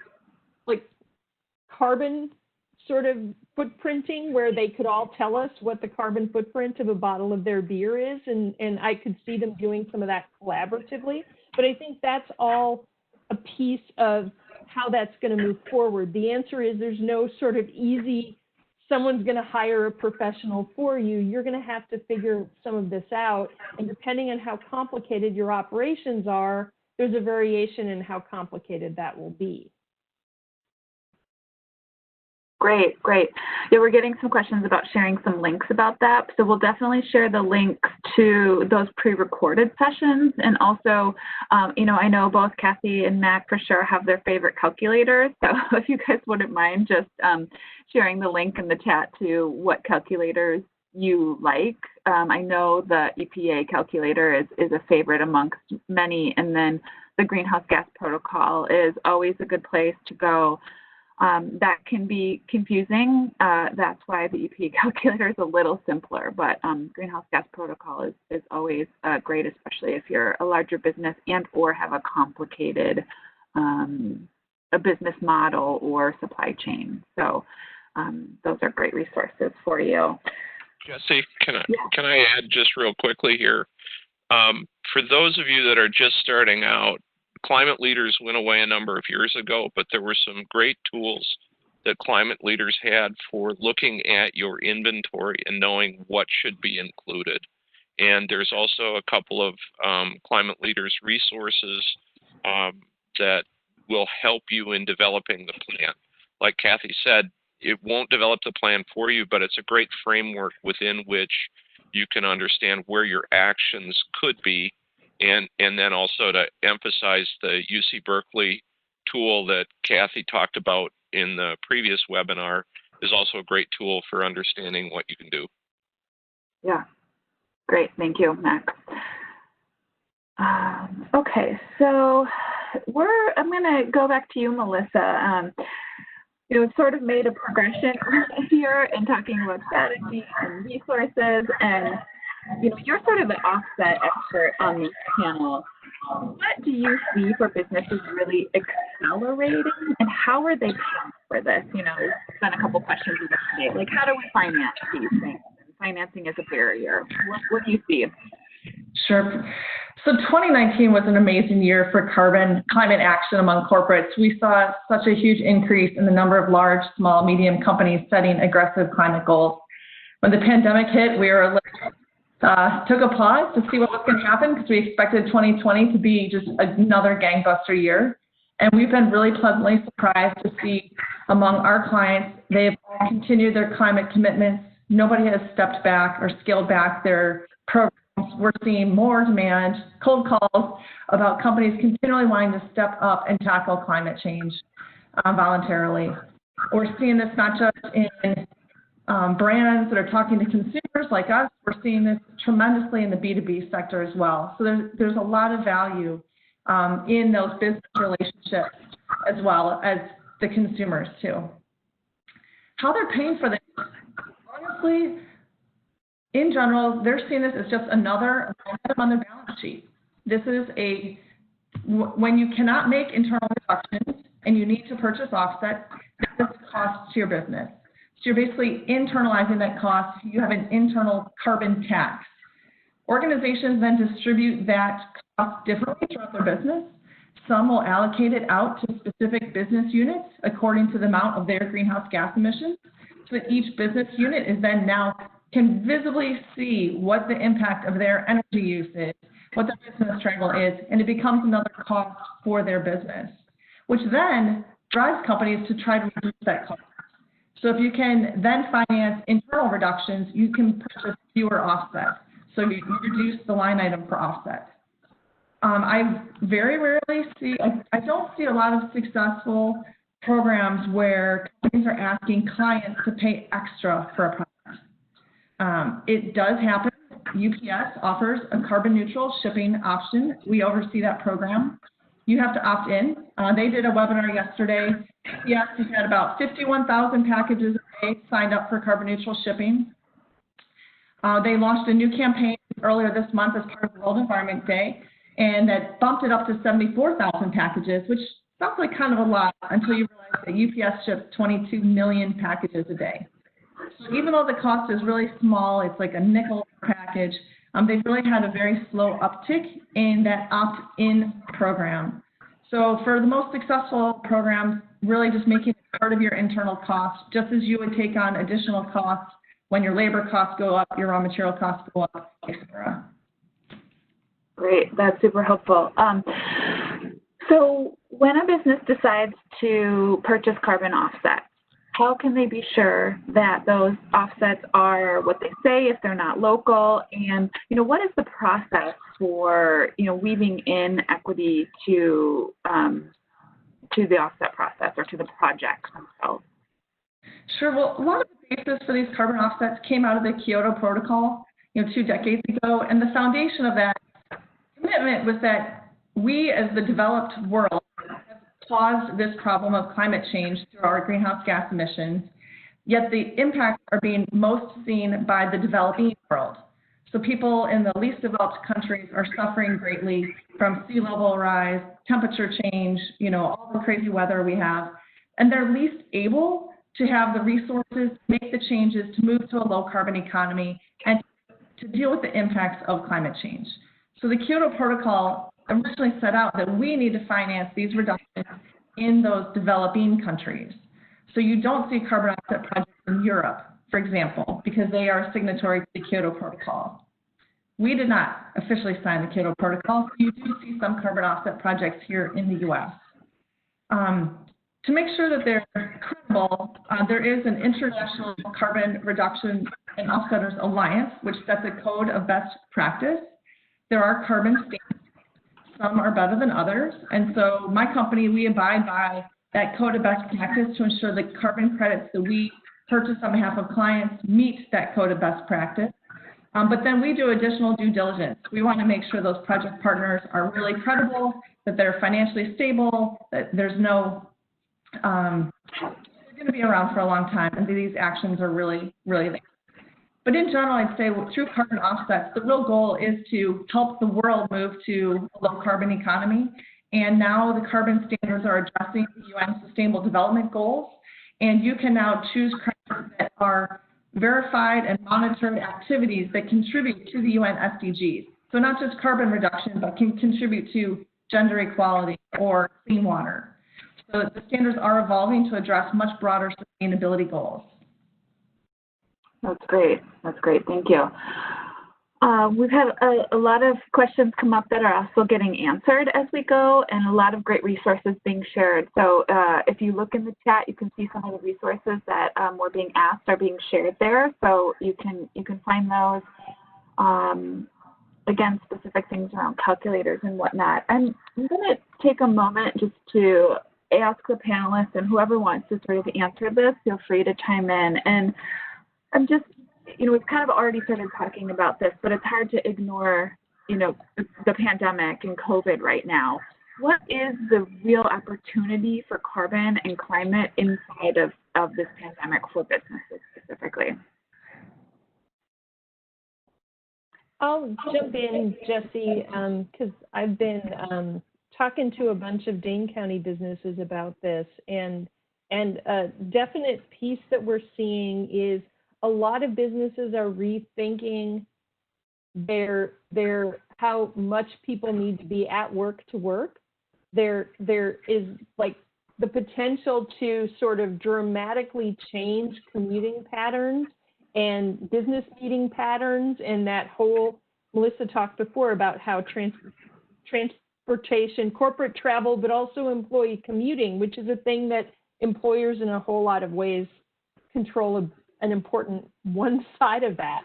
like carbon sort of footprinting where they could all tell us what the carbon footprint of a bottle of their beer is, and I could see them doing some of that collaboratively. But I think that's all a piece of how that's going to move forward. The answer is there's no sort of easy, someone's going to hire a professional for you. You're going to have to figure some of this out, and depending on how complicated your operations are, there's a variation in how complicated that will be. Great, great. Yeah, we're getting some questions about sharing some links about that. So we'll definitely share the links to those pre-recorded sessions. And also, you know, I know both Kathy and Mac for sure have their favorite calculators. So if you guys wouldn't mind just sharing the link in the chat to what calculators you like. I know the EPA calculator is a favorite amongst many. And then the Greenhouse Gas Protocol is always a good place to go. That can be confusing. That's why the EPA calculator is a little simpler, but Greenhouse Gas Protocol is always great, especially if you're a larger business and or have a complicated a business model or supply chain. So those are great resources for you. Jesse, can I add just real quickly here? For those of you that are just starting out, climate leaders went away a number of years ago, but there were some great tools that climate leaders had for looking at your inventory and knowing what should be included. And there's also a couple of climate leaders resources that will help you in developing the plan. Like Kathy said, it won't develop the plan for you, but it's a great framework within which you can understand where your actions could be. And then also to emphasize the UC Berkeley tool that Kathy talked about in the previous webinar is also a great tool for understanding what you can do. Yeah, great. Thank you, Max. Okay, so I'm going to go back to you, Melissa. We've sort of made a progression here in talking about strategy and resources, and you know, you're sort of the offset expert on this panel. What do you see for businesses really accelerating, and how are they paying for this? You know, there's been a couple questions today, like how do we finance these things? And financing is a barrier. What do you see? Sure. So 2019 was an amazing year for climate action among corporates. We saw such a huge increase in the number of large, small, medium companies setting aggressive climate goals. When the pandemic hit, we were took a pause to see what was going to happen because we expected 2020 to be just another gangbuster year. And we've been really pleasantly surprised to see among our clients, they've all continued their climate commitments. Nobody has stepped back or scaled back their programs. We're seeing more demand, cold calls about companies continually wanting to step up and tackle climate change voluntarily. We're seeing this not just in brands that are talking to consumers like us. We're seeing this tremendously in the B2B sector as well. So there's a lot of value in those business relationships as well as the consumers too. How they're paying for this, honestly, in general, they're seeing this as just another item on their balance sheet. This is when you cannot make internal reductions and you need to purchase offsets, this is cost to your business. So you're basically internalizing that cost. You have an internal carbon tax. Organizations then distribute that cost differently throughout their business. Some will allocate it out to specific business units according to the amount of their greenhouse gas emissions, so that each business unit is then now can visibly see what the impact of their energy use is, what their business travel is, and it becomes another cost for their business, which then drives companies to try to reduce that cost. So if you can then finance internal reductions, you can purchase fewer offsets. So you reduce the line item for offset. I very rarely see, I don't see a lot of successful programs where companies are asking clients to pay extra for a product. It does happen. UPS offers a carbon neutral shipping option. We oversee that program. You have to opt in. They did a webinar yesterday. UPS has had about 51,000 packages a day signed up for carbon neutral shipping. They launched a new campaign earlier this month as part of World Environment Day, and that bumped it up to 74,000 packages, which sounds like kind of a lot until you realize that UPS ships 22 million packages a day. So even though the cost is really small, it's like a nickel package, they've really had a very slow uptick in that opt-in program. So for the most successful programs, really just making it part of your internal cost, just as you would take on additional costs when your labor costs go up, your raw material costs go up, et cetera. Great, that's super helpful. So when a business decides to purchase carbon offsets, how can they be sure that those offsets are what they say if they're not local? And, what is the process for, weaving in equity to the offset process or to the projects themselves? Sure. Well, a lot of the basis for these carbon offsets came out of the Kyoto Protocol, 2 decades ago. And the foundation of that commitment was that we, as the developed world, caused this problem of climate change through our greenhouse gas emissions, yet the impacts are being most seen by the developing world. So people in the least developed countries are suffering greatly from sea level rise, temperature change, all the crazy weather we have, and they're least able to have the resources to make the changes to move to a low carbon economy and to deal with the impacts of climate change. So the Kyoto Protocol originally set out that we need to finance these reductions in those developing countries. So you don't see carbon offset projects in Europe, for example, because they are signatory to the Kyoto Protocol. We did not officially sign the Kyoto Protocol, so you do see some carbon offset projects here in the US. To make sure that they're credible, there is an International Carbon Reduction and Offsetters Alliance, which sets a code of best practice. There are carbon standards. Some are better than others. And so my company, we abide by that code of best practice to ensure that carbon credits that we purchase on behalf of clients meet that code of best practice. But then we do additional due diligence. We want to make sure those project partners are really credible, that they're financially stable, that there's no, they're going to be around for a long time, and these actions are really, really there. But in general, I'd say through carbon offsets, the real goal is to help the world move to a low carbon economy. And now the carbon standards are addressing the UN Sustainable Development Goals. And you can now choose credits that are verified and monitored activities that contribute to the UN SDGs. So not just carbon reduction, but can contribute to gender equality or clean water. So the standards are evolving to address much broader sustainability goals. That's great. That's great. Thank you. We've had a lot of questions come up that are also getting answered as we go, and a lot of great resources being shared. So if you look in the chat, you can see some of the resources that were being asked are being shared there. So you can find those. Again, specific things around calculators and whatnot. And I'm going to take a moment just to ask the panelists, and whoever wants to sort of answer this, feel free to chime in. And I'm just, we've kind of already started talking about this, but it's hard to ignore, the pandemic and COVID right now. What is the real opportunity for carbon and climate inside of this pandemic for businesses specifically? I'll jump in, Jesse, because I've been talking to a bunch of Dane County businesses about this, and a definite piece that we're seeing is a lot of businesses are rethinking their how much people need to be at work to work. There is like the potential to sort of dramatically change commuting patterns and business meeting patterns, and that whole, Melissa talked before about how transportation, corporate travel, but also employee commuting, which is a thing that employers in a whole lot of ways control an important one side of that.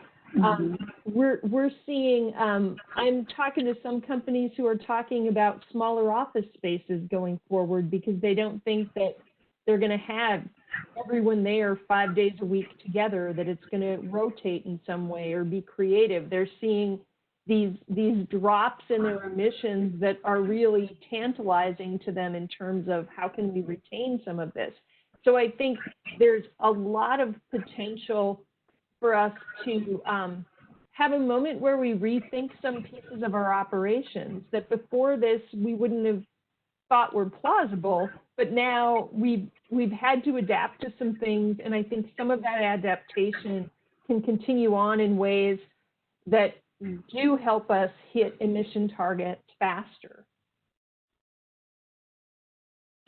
We're seeing, I'm talking to some companies who are talking about smaller office spaces going forward because they don't think that they're going to have everyone there 5 days a week together, that it's going to rotate in some way or be creative. They're seeing these drops in their emissions that are really tantalizing to them in terms of how can we retain some of this. So I think there's a lot of potential for us to have a moment where we rethink some pieces of our operations that before this we wouldn't have thought were plausible, but now we've had to adapt to some things, and I think some of that adaptation can continue on in ways that do help us hit emission targets faster.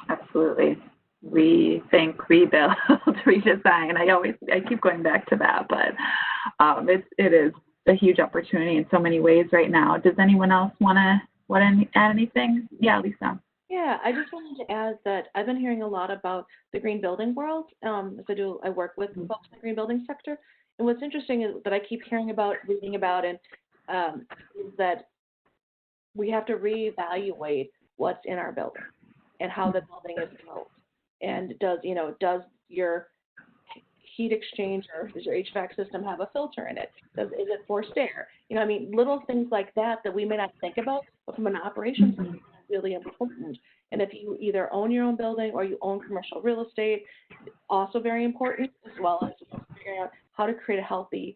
Absolutely. Rethink, rebuild, redesign. I keep going back to that, but it is a huge opportunity in so many ways right now. Does anyone else want to add anything? Yeah, Lisa. Yeah, I just wanted to add that I've been hearing a lot about the green building world. I work with folks in the green building sector. And what's interesting is that I keep hearing about, reading about, and is that we have to reevaluate what's in our building and how the building is built. And does your heat exchanger, does your HVAC system have a filter in it? Is it forced air? Little things like that we may not think about, but from an operations standpoint, really important. And if you either own your own building or you own commercial real estate, also very important, as well as figuring out how to create a healthy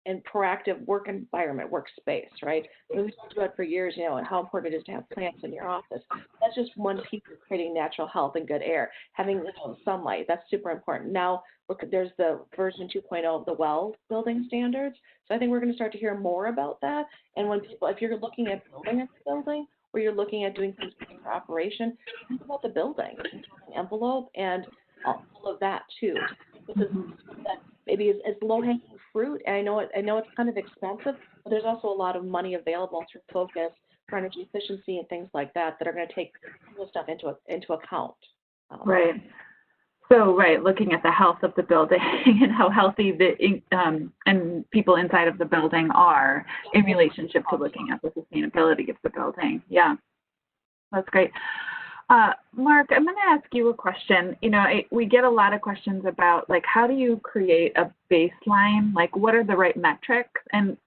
and proactive work environment, workspace, right? We've talked about for years, how important it is to have plants in your office. That's just one piece of creating natural health and good air. Having sunlight, that's super important. Now, there's the version 2.0 of the WELL building standards. So I think we're going to start to hear more about that. And if you're looking at building a building, or you're looking at doing things for operation, think about the building envelope and all of that too. Because that maybe is low-hanging fruit, and I know it's kind of expensive, but there's also a lot of money available through focus for energy efficiency and things like that are going to take this stuff into account. Right. So, looking at the health of the building and how healthy and people inside of the building are in relationship to looking at the sustainability of the building. Yeah, that's great. Mark, I'm going to ask you a question. We get a lot of questions about, how do you create a baseline? What are the right metrics? And,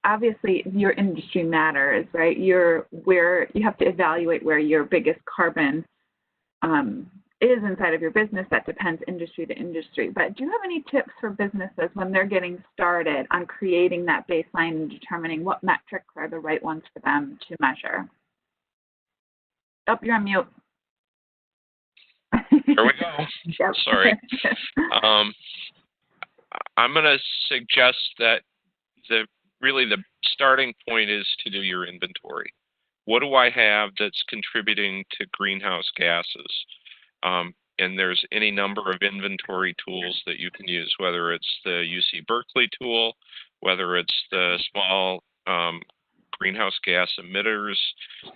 obviously your industry matters, right? You have to evaluate where your biggest carbon is inside of your business. That depends industry to industry. But do you have any tips for businesses when they're getting started on creating that baseline and determining what metrics are the right ones for them to measure? Oh, you're on mute. Here we go. Yep. Sorry. I'm going to suggest that the starting point is to do your inventory. What do I have that's contributing to greenhouse gases? And there's any number of inventory tools that you can use, whether it's the UC Berkeley tool, whether it's the small greenhouse gas emitters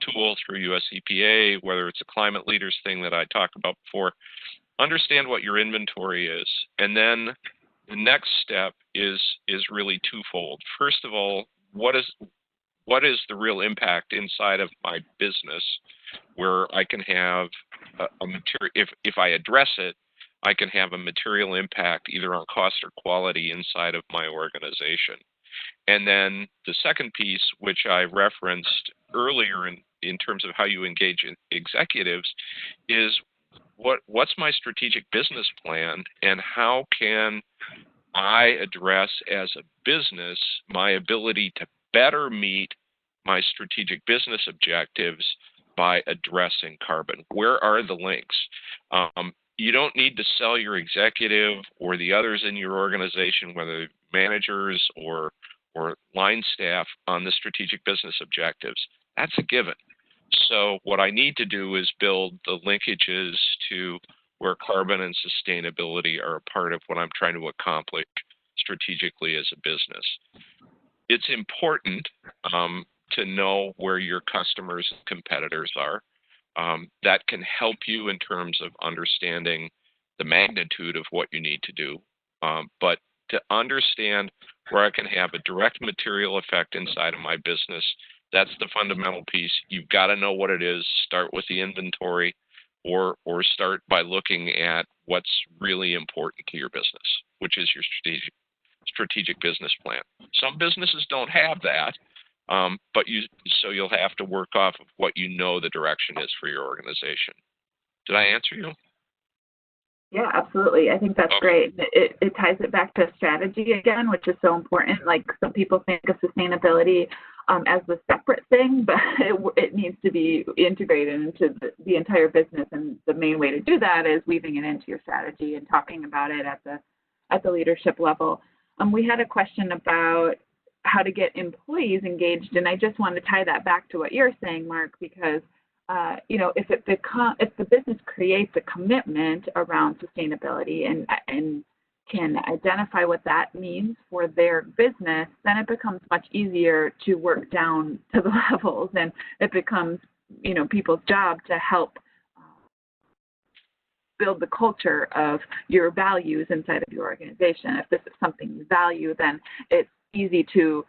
tool through US EPA, whether it's a climate leaders thing that I talked about before. Understand what your inventory is. And then the next step is really twofold. First of all, what is the real impact inside of my business where I can have a material, if I address it, I can have a material impact either on cost or quality inside of my organization. And then the second piece, which I referenced earlier in terms of how you engage in executives, is what's my strategic business plan and how can I address as a business my ability to better meet my strategic business objectives by addressing carbon? Where are the links? You don't need to sell your executive or the others in your organization, whether managers or line staff, on the strategic business objectives. That's a given. So what I need to do is build the linkages to where carbon and sustainability are a part of what I'm trying to accomplish strategically as a business. It's important to know where your customers and competitors are. That can help you in terms of understanding the magnitude of what you need to do. But to understand where I can have a direct material effect inside of my business That's the fundamental piece. You've got to know what it is. Start with the inventory, or start by looking at what's really important to your business, which is your strategic business plan. Some businesses don't have that, but so you'll have to work off of what you know the direction is for your organization. Did I answer you? Yeah, absolutely. I think that's great. It ties it back to strategy again, which is so important. Like some people think of sustainability as a separate thing, but it needs to be integrated into the entire business. And the main way to do that is weaving it into your strategy and talking about it at the leadership level. We had a question about how to get employees engaged, and I just want to tie that back to what you're saying, Mark, because if the business creates a commitment around sustainability and can identify what that means for their business, then it becomes much easier to work down to the levels, and it becomes, people's job to help build the culture of your values inside of your organization. If this is something you value, then it's easy to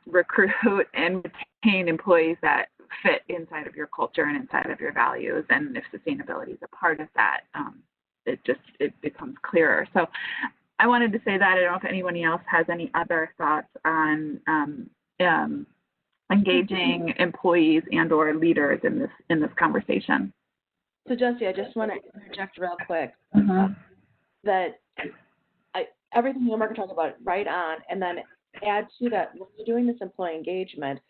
recruit and retain employees that fit inside of your culture and inside of your values. And if sustainability is a part of that, it becomes clearer. So I wanted to say that. I don't know if anyone else has any other thoughts on engaging employees and or leaders in this conversation. So Jesse, I just want to interject real quick that everything you and Mark are talking about right on, and then add to that, when you're doing this employee engagement,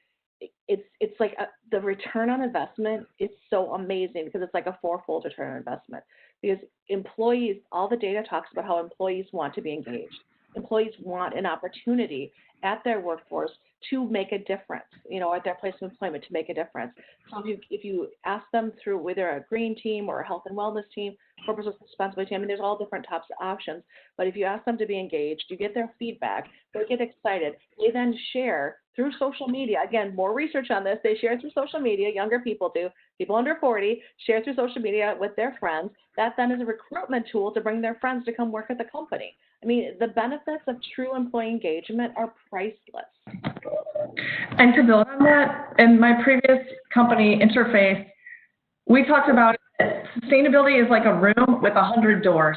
it's like the return on investment is so amazing because it's like a fourfold return on investment. Because employees, all the data talks about how employees want to be engaged. Employees want an opportunity at their workforce to make a difference, at their place of employment to make a difference. So if you ask them through whether a green team or a health and wellness team, corporate responsibility team, there's all different types of options. But if you ask them to be engaged, you get their feedback, they get excited, they then share through social media. Again, more research on this. They share through social media, younger people do, people under 40, share through social media with their friends. That then is a recruitment tool to bring their friends to come work at the company. I mean, the benefits of true employee engagement are priceless. And to build on that, in my previous company, Interface, we talked about it. Sustainability is like a room with 100 doors,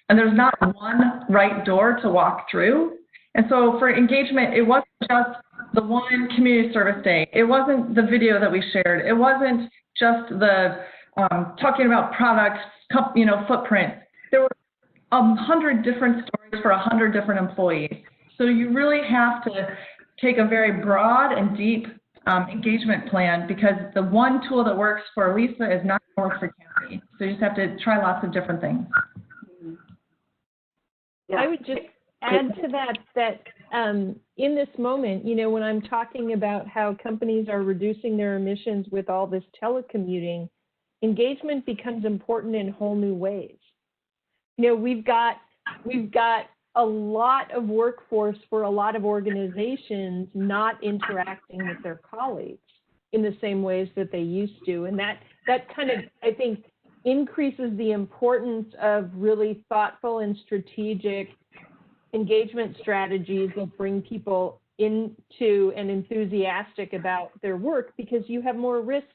and there's not one right door to walk through. And so for engagement, it wasn't just the one community service day. It wasn't the video that we shared. It wasn't just the talking about product, footprint. There were 100 different stories for 100 different employees. So you really have to take a very broad and deep engagement plan, because the one tool that works for Lisa is not going to work for Kathy. So you just have to try lots of different things. Yeah. I would just add to that in this moment, when I'm talking about how companies are reducing their emissions with all this telecommuting, engagement becomes important in whole new ways. We've got a lot of workforce for a lot of organizations not interacting with their colleagues in the same ways that they used to. And that kind of, I think, increases the importance of really thoughtful and strategic engagement strategies that bring people into and enthusiastic about their work, because you have more risks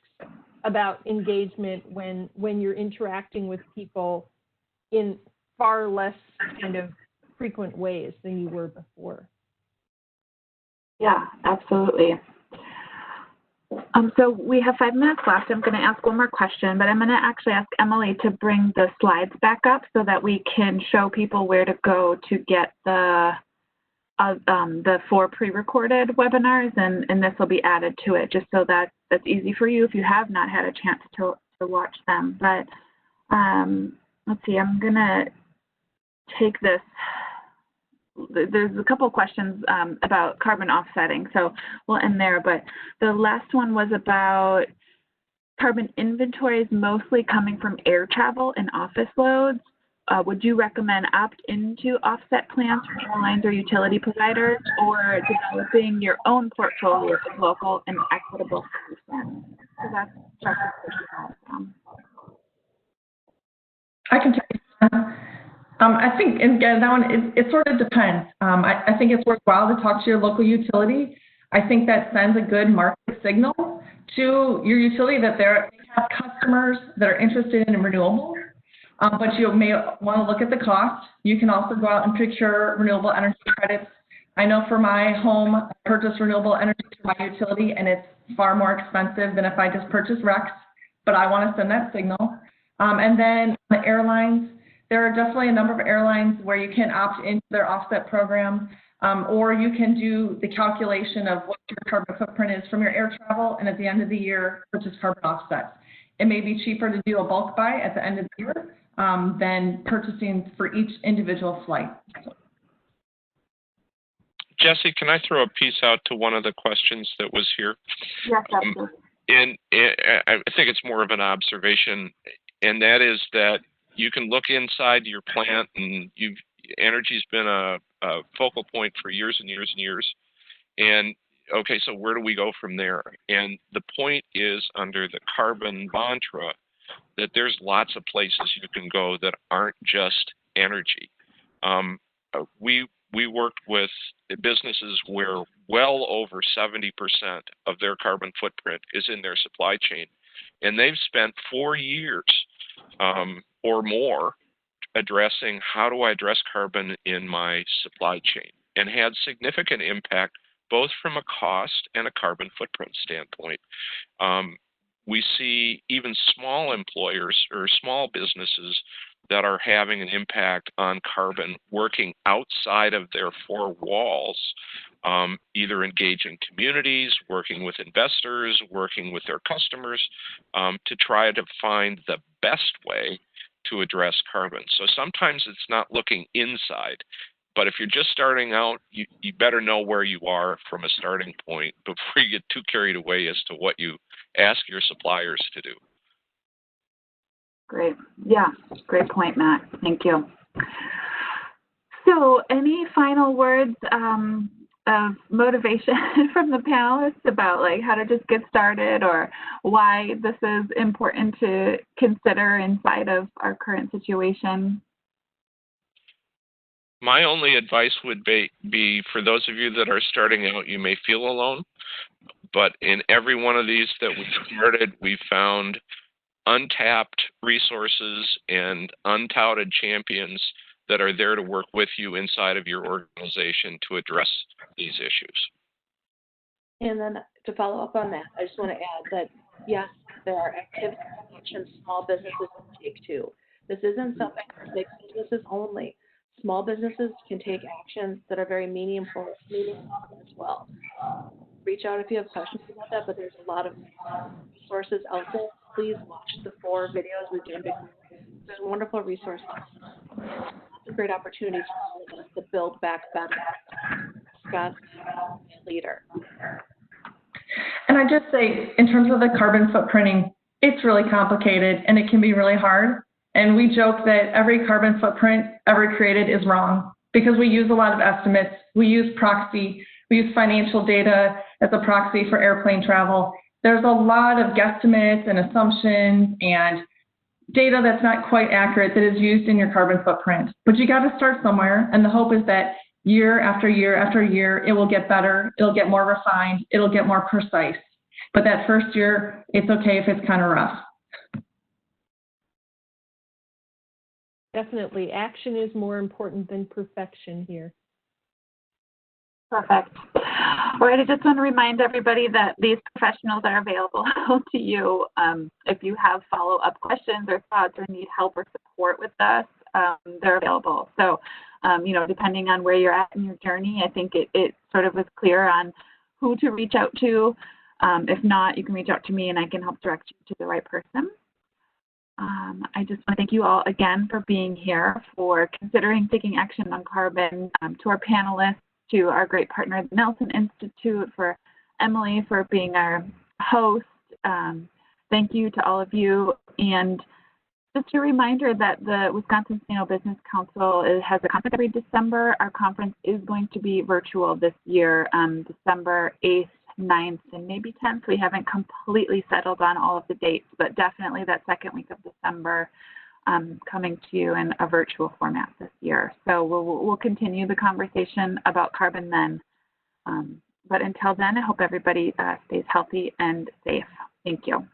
about engagement when you're interacting with people in far less kind of frequent ways than you were before. Yeah, absolutely. So we have 5 minutes left. I'm going to ask one more question, but I'm going to actually ask Emily to bring the slides back up so that we can show people where to go to get the 4 pre-recorded webinars, and this will be added to it, just so that that's easy for you if you have not had a chance to watch them. But let's see, I'm going to take this. There's a couple questions about carbon offsetting, so we'll end there. But the last one was about carbon inventories mostly coming from air travel and office loads. Would you recommend opt-into offset plans for airlines or utility providers, or developing your own portfolio of local and equitable solutions? So that's just I can take that. I think, and again, that one, it sort of depends. I think it's worthwhile to talk to your local utility. I think that sends a good market signal to your utility that they have customers that are interested in renewables, but you may want to look at the cost. You can also go out and procure renewable energy credits. I know for my home, I purchase renewable energy through my utility, and it's far more expensive than if I just purchase RECs, but I want to send that signal. And then the airlines, there are definitely a number of airlines where you can opt into their offset program, or you can do the calculation of what your carbon footprint is from your air travel, and at the end of the year, purchase carbon offsets. It may be cheaper to do a bulk buy at the end of the year than purchasing for each individual flight. Jesse, can I throw a piece out to one of the questions that was here? Yes, absolutely. And I think it's more of an observation, and that is that you can look inside your plant, and energy's been a focal point for years and years and years. And okay, so where do we go from there? And the point is, under the carbon mantra, that there's lots of places you can go that aren't just energy. We worked with businesses where well over 70% of their carbon footprint is in their supply chain, and they've spent 4 years or more addressing how do I address carbon in my supply chain, and had significant impact both from a cost and a carbon footprint standpoint. We see even small employers or small businesses that are having an impact on carbon working outside of their 4 walls, either engaging communities, working with investors, working with their customers, to try to find the best way to address carbon. So sometimes it's not looking inside, but if you're just starting out, you better know where you are from a starting point before you get too carried away as to what you ask your suppliers to do. Great. Yeah, great point, Matt. Thank you. So any final words of motivation from the panelists about like how to just get started, or why this is important to consider inside of our current situation? My only advice would be for those of you that are starting out, you may feel alone, but in every one of these that we started, we found untapped resources and untouted champions that are there to work with you inside of your organization to address these issues. And then to follow up on that, I just want to add that, yes, there are activities and actions small businesses can take too. This isn't something for big businesses only. Small businesses can take actions that are very meaningful as well. Reach out if you have questions about that, but there's a lot of resources out there. Please watch the 4 videos we've done before. There's wonderful resources. It's a great opportunity for us to build back better. Scott's a leader. And I just say, in terms of the carbon footprinting, it's really complicated and it can be really hard. And we joke that every carbon footprint ever created is wrong because we use a lot of estimates. We use proxy. We use financial data as a proxy for airplane travel. There's a lot of guesstimates and assumptions and data that's not quite accurate that is used in your carbon footprint. But you got to start somewhere, and the hope is that year after year after year, it will get better, it'll get more refined, it'll get more precise. But that first year, it's okay if it's kind of rough. Definitely. Action is more important than perfection here. Perfect. All right, I just want to remind everybody that these professionals are available to you if you have follow-up questions or thoughts or need help or support with us. They're available. So, depending on where you're at in your journey, I think it sort of was clear on who to reach out to. If not, you can reach out to me and I can help direct you to the right person. I just want to thank you all again for being here, for considering taking action on carbon, to our panelists, to our great partner, the Nelson Institute, for Emily for being our host. Thank you to all of you. And just a reminder that the Wisconsin Sustainable Business Council has a conference every December. Our conference is going to be virtual this year, December 8th, 9th, and maybe 10th. We haven't completely settled on all of the dates, but definitely that second week of December, coming to you in a virtual format this year. So we'll continue the conversation about carbon then. But until then, I hope everybody stays healthy and safe. Thank you.